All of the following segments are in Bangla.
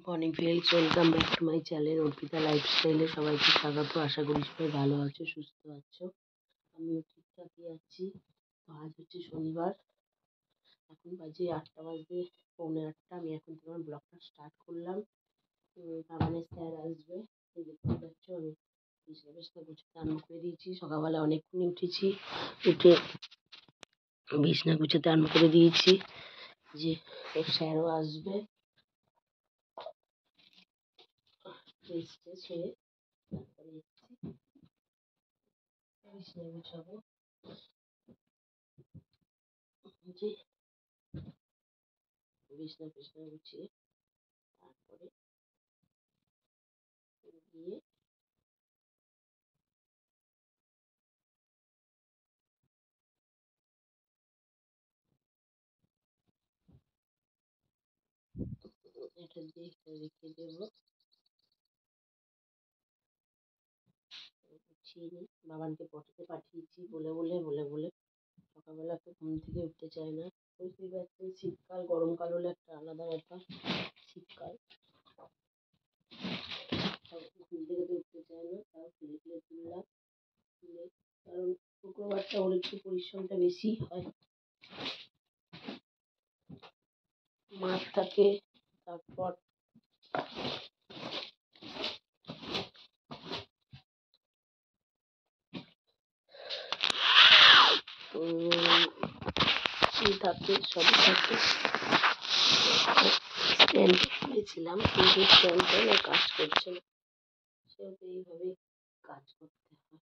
Morning friends, welcome back to my channel Arpita লাইফস্টাইলে সবাইকে স্বাগত। আশা করি সবাই ভালো আছো, সুস্থ আছো। আমিও ঠিকঠাকই আছি। তো আজ হচ্ছে শনিবার, এখন বাজে 8টা, বাজবে পৌনে 8টা। আমি এখন তোমার ব্লগটা স্টার্ট করলাম। বাগানের স্যার আসবে, দেখতে পাচ্ছ আমি বিছনা গুছাতে আরম্ভ করে দিয়েছি। সকালবেলা অনেকক্ষণই উঠেছি, উঠে বিছনা গুছাতে আরম্ভ করে দিয়েছি যে ওর স্যারও আসবে। ছেড়ে তারপরে বিছনা গুছাবো। যে বিছনা গুছিয়ে তারপরে গিয়ে এটা দিয়ে রেখে দেবো। গুছিয়ে নিই। বাবানকে পটাতে পাঠিয়েছি বলে সকালবেলা তো ঘুম থেকে উঠতে চায় না। বুঝতেই পারছেন, শীতকাল, গরমকাল হলে একটা আলাদা ব্যাপার। শীতকাল ঘুম থেকে তো উঠতে চায় না, তাও ফেলে তুললাম। কারণ শুক্রবারটা ওর একটু পরিশ্রমটা বেশি হয়, মাঠ থাকে। তারপর থাকে, সবই থাকে। স্ট্যান্ড কিনেছিলাম, কিন্তু স্ট্যান্ডটা কাজ করছে না, সেহেতু এইভাবেই কাজ করতে হয়।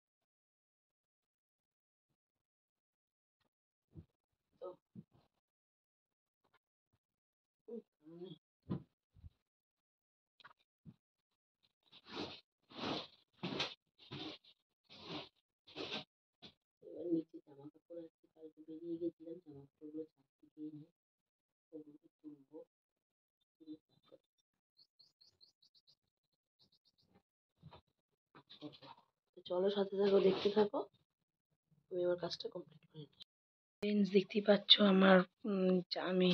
তো এবার নিচে জামা কাপড় আছে, কালকে বেরিয়ে গেছিলাম, জামা কাপড়গুলো ছাদ থেকে এনে ওগুলোকে তুলবো। তো চলো, সাথে থাকো, দেখতে থাকো, আমি আমার কাজটা কমপ্লিট করে নিই। ফ্রেন্ডস, দেখতেই পাচ্ছ আমার আমি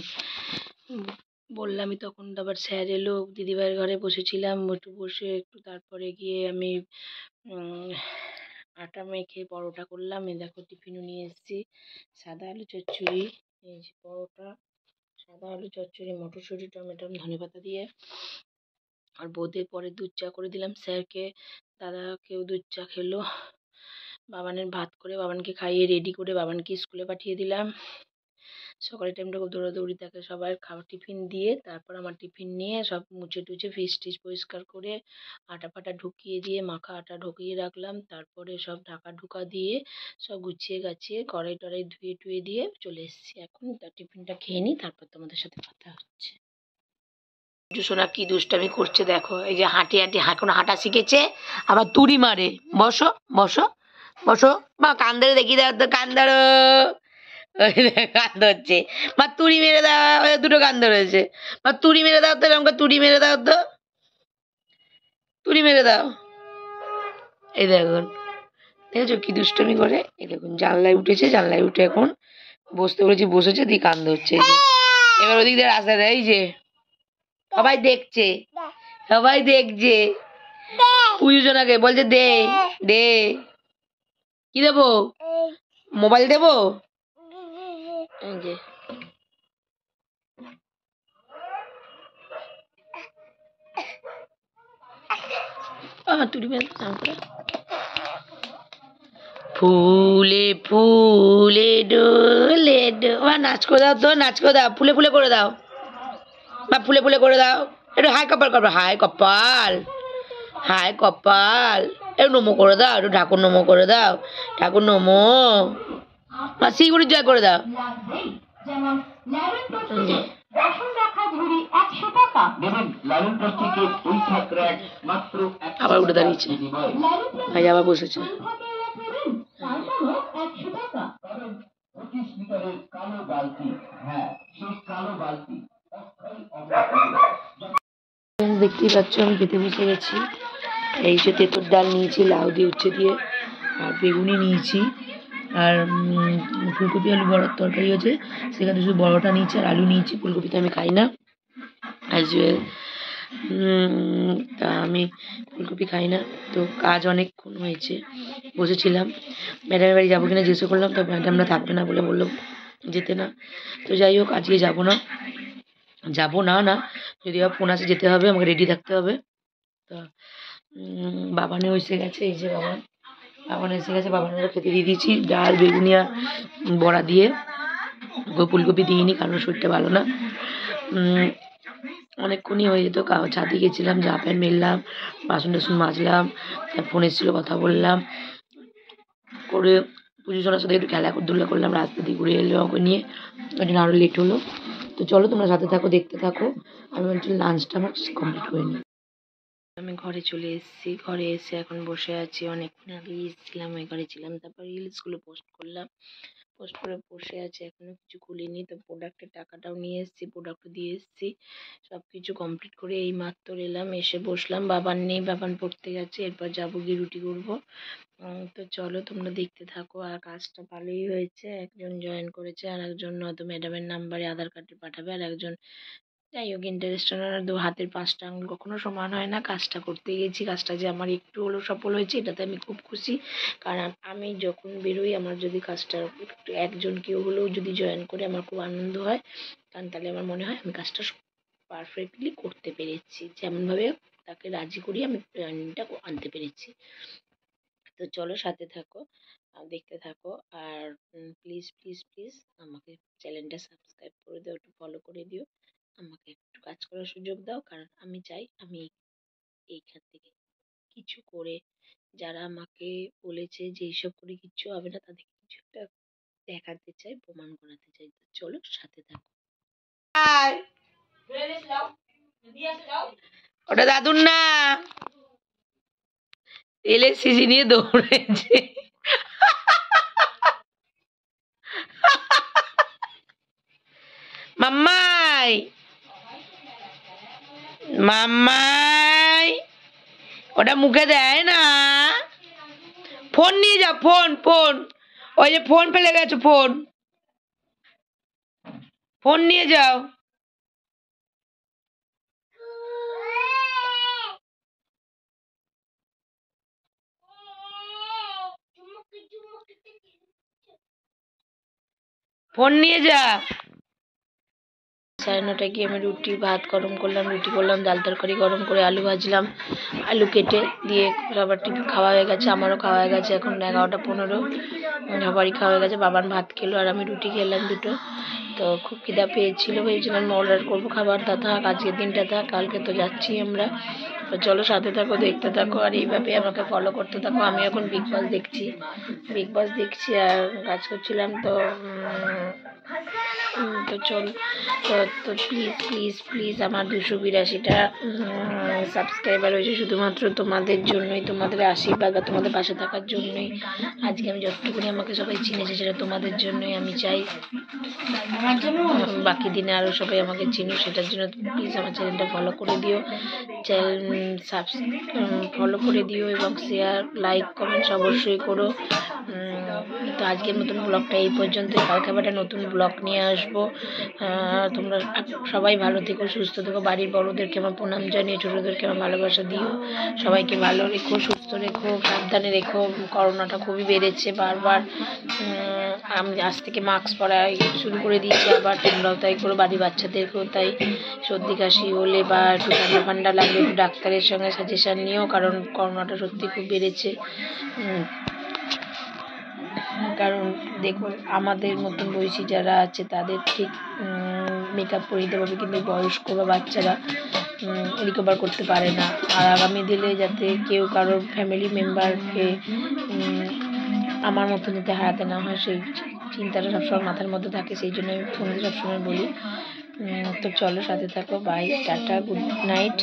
বললামই তখন আবার স্যার এলো। দিদিভাইয়ের ঘরে বসেছিলাম, একটু বসে একটু তারপরে গিয়ে আমি আটা মেখে পরোটা করলাম। এই দেখো, টিফিনও নিয়ে এসেছি, সাদা আলু চচ্চড়ি। এই যে পরোটা, সাদা আলু চচ্চড়ি, মটরশুঁটি, টমেটো, ধনেপাতা দিয়ে। আর বৌদের পরে দুধ চা করে দিলাম স্যারকে, দাদাকেও দুধ চা খেলো। বাবানের ভাত করে বাবানকে খাইয়ে রেডি করে বাবানকে স্কুলে পাঠিয়ে দিলাম। সকালের টাইমটা খুব দৌড়াদৌড়ি থাকে, সবার খাবার টিফিন দিয়ে তারপর আমার টিফিন নিয়ে সব মুছে টুছে ফ্রিজ টিজ পরিষ্কার করে আটা ফাটা ঢুকিয়ে দিয়ে মাখা আটা ঢুকিয়ে রাখলাম। তারপরে সব ঢাকা ঢুকা দিয়ে সব গুছিয়ে গাছিয়ে কড়াই টড়াই ধুয়ে টুয়ে দিয়ে চলে এসেছি। এখন তার টিফিনটা খেয়ে নিই, তারপর তোমাদের সাথে কথা হচ্ছে। সোনা কি দুষ্টামি করছে দেখো, এই যে হাঁটি হাঁটি এখন হাঁটা শিখেছে, আবার তুড়ি মারে। বসো বসো বসো, মা কান ধরে দেখি, দাও তো কান ধরো। কান ধরছে, মা তুড়ি মেরে দাও। দুটো কান ধরেছে, মা তুড়ি মেরে দাও তো, এরকম তুড়ি মেরে দাও তো, তুড়ি মেরে দাও। এই দেখুন, দেখেছো কি দুষ্টমি করে। এই দেখুন, জানলায় উঠেছে, জানলায় উঠে এখন বসতে বলেছি, বসেছে, দিয়ে কান ধরছে। এবার ওদিক দিয়ে রাস্তা দেয়, এই যে সবাই দেখছে, সবাই দেখছে। পুজোজনাকে বলছে দে দে, কি দেবো, মোবাইল দেবো। এই যে ফুলে ফুলে ডোলে নাচ করে দাও তো, নাচ করে দাও, ফুলে ফুলে করে দাও, বা ফুলে ফুলে করে দাও। একটু হাই কপাল করবে, হাই কপাল, হাই কপাল। একটু নমো করে দাও, একটু ঠাকুর নমো করে দাও, ঠাকুর নমো। বা শিগুড়ি জয় করে দাও। আবার উঠে দাঁড়িয়েছে, ভাই আবার বসেছে। দেখতেই পাচ্ছ আমি খেতে বসে গেছি। এই যে তেঁতুর ডাল নিয়েছি, লাউ দিয়ে উচ্ছে দিয়ে, আর বেগুনি নিয়েছি, আর ফুলকপি আলু বড়ার তরকারি আছে, সেখানে শুধু বড়টা নিয়েছি, আর আলু নিয়েছি। ফুলকপি তো আমি খাই না, অ্যাজ ওয়েল। তা আমি ফুলকপি খাই না। তো কাজ অনেকক্ষণ হয়েছে, বসেছিলাম। ম্যাডামের বাড়ি যাবো কিনা জিজ্ঞেস করলাম, তো ম্যাডামরা থাকবে না বলে বললো যেতে না। তো যাই হোক, আজকে যাবো না, না যদি আবার ফোন আসে যেতে হবে, আমাকে রেডি থাকতে হবে। তা বাবানেও এসে গেছে, এই যে বাবান এসে গেছে, বাবানেরও খেতে দিয়ে দিয়েছি ডাল বেগুনি আর বড়া দিয়ে। ফুলকপি দিইনি কারণ শরীরটা ভালো না। অনেকক্ষণই হয়ে যেত, ছাদে গেছিলাম, জামা প্যান্ট মেললাম, বাসন টাসন মাজলাম, তার ফোন এসেছিলো কথা বললাম করে, পুজোজনার সাথে একটু খেলাধুলা করলাম, রাস্তা দিয়ে ঘুরে এলো ওকে নিয়ে, ওই জন্য আরও লেট হলো। তো চলো তোমরা সাথে থাকো, দেখতে থাকো। আমি বলছি লাঞ্চটা আমার কমপ্লিট হয়নি। আমি ঘরে চলে এসেছি, ঘরে এসে এখন বসে আছি। অনেকক্ষণ আগে এসেছিলাম, ওই ঘরে ছিলাম, তারপর রিলসগুলো পোস্ট করলাম, পোস্ট করে বসে আছি, এখনো কিছু খুলিনি। তো প্রোডাক্টের টাকাটাও নিয়ে এসেছি, প্রোডাক্টও দিয়ে এসেছি, সব কিছু কমপ্লিট করে এই মাত্র এলাম, এসে বসলাম। বাবান নেই, বাবান পড়তে গেছে, এরপর যাবো গিয়ে রুটি করবো। তো চলো তোমরা দেখতে থাকো। আর কাজটা ভালোই হয়েছে, একজন জয়েন করেছে, আর একজন হয়তো ম্যাডামের নাম্বারে আধার কার্ডে পাঠাবে, আর একজন যাই হোক ইন্টারেস্ট হাতের 5টা আঙুল কখনো সমান হয় না। কাজটা করতে গেছি, কাজটা যে আমার একটু হলেও সফল হয়েছে এটাতে আমি খুব খুশি। কারণ আমি যখন বেরোই, আমার যদি কাজটা একটু একজন কেউ হলেও যদি জয়েন করে, আমার খুব আনন্দ হয়। কারণ তাহলে আমার মনে হয় আমি কাজটা পারফেক্টলি করতে পেরেছি, যেমনভাবে তাকে রাজি করি আমি জয়েনিংটা আনতে পেরেছি। তো চলো সাথে থাকো, দেখতে থাকো। আর প্লিজ প্লিজ প্লিজ আমাকে চ্যানেলটা সাবস্ক্রাইব করে দিও, একটু ফলো করে দিও, আমাকে একটু কাজ করার সুযোগ দাও। কারণ আমি চাই আমি এইখান থেকে কিছু করে, যারা আমাকে বলেছে যে এইসব করে কিচ্ছু হবে না, তাদেরকে কিছু একটা দেখাতে চাই, প্রমাণ করাতে চাই। তো চলো সাথে থাকো। ওটা দাদুর না, তেলের সিজি নিয়ে দৌড়েছে। মাম্মাই, মাম্মাই, ওটা মুখে দেয় না। ফোন নিয়ে যাও, ফোন ফোন, ওই যে ফোন ফেলে গেছো, ফোন ফোন নিয়ে যাও। ফোন নিয়ে যা। 9:30 গিয়ে আমি রুটি ভাত গরম করলাম, রুটি করলাম, ডাল তরকারি গরম করে আলু ভাজলাম, আলু কেটে দিয়ে সবার টিফিন খাওয়া হয়ে গেছে, আমারও খাওয়া হয়ে গেছে। এখন 11:15, সবারই খাওয়া হয়ে গেছে। বাবান ভাত খেলো আর আমি রুটি খেলাম দুটো। তো খুব খিদা পেয়েছিল, ভেবেছিলাম অর্ডার করবো খাবার, তা থাক, আজকের দিনটা থাক, কালকে তো যাচ্ছি আমরা। তো চলো সাথে থাকো, দেখতে থাকো, আর এইভাবে আমাকে ফলো করতে থাকো। আমি এখন বিগ বস দেখছি আর কাজ করছিলাম। তো তো চল, তো প্লিজ প্লিজ প্লিজ আমার 282টা সাবস্ক্রাইবার হয়েছে শুধুমাত্র তোমাদের জন্যই, তোমাদের আশীর্বাদ বা তোমাদের পাশে থাকার জন্যই। আজকে আমি যতটুকুনি আমাকে সবাই চিনেছে সেটা তোমাদের জন্যই। আমি চাই বাকি দিনে আরও সবাই আমাকে চিনুক, সেটার জন্য প্লিজ আমার চ্যানেলটা ফলো করে দিও, ফলো করে দিও, এবং শেয়ার লাইক কমেন্টস অবশ্যই করো। তো আজকের মতন ব্লগটা এই পর্যন্তই, কালকে আবার একটা নতুন ব্লগ নিয়ে আসবো। তোমরা সবাই ভালো থেকো, সুস্থ থেকো, বাড়ির বড়োদেরকে আমার প্রণাম জানিয়ে, ছোটোদেরকে আমার ভালোবাসা দিও, সবাইকে ভালো রেখো, সুস্থ রেখো, সাবধানে রেখো। করোনাটা খুবই বেড়েছে বারবার, আমি আজ থেকে মাস্ক পরা শুরু করে দিয়েছি আবার, তোমরাও তাই করো, বাড়ির বাচ্চাদেরকেও তাই। সর্দি কাশি হলে বা একটু ঠান্ডা ফান্ডা লাগলে একটু ডাক্তারের সঙ্গে সাজেশান নিও, কারণ করোনাটা সত্যি খুব বেড়েছে। কারণ দেখুন, আমাদের মতন বয়সী যারা আছে তাদের ঠিক মেকআপ করে দিতে পারবে, কিন্তু বয়স্ক বা বাচ্চারা রিকভার করতে পারে না। আর আগামী দিনে যাতে কেউ কারোর ফ্যামিলি মেম্বারকে আমার মতন যাতে হারাতে না হয়, সেই চিন্তাটা সবসময় মাথার মধ্যে থাকে, সেই জন্য আমি ফোনে সবসময় বলি। তো চলো সাথে থাকো, বাই, টাটা, গুড নাইট।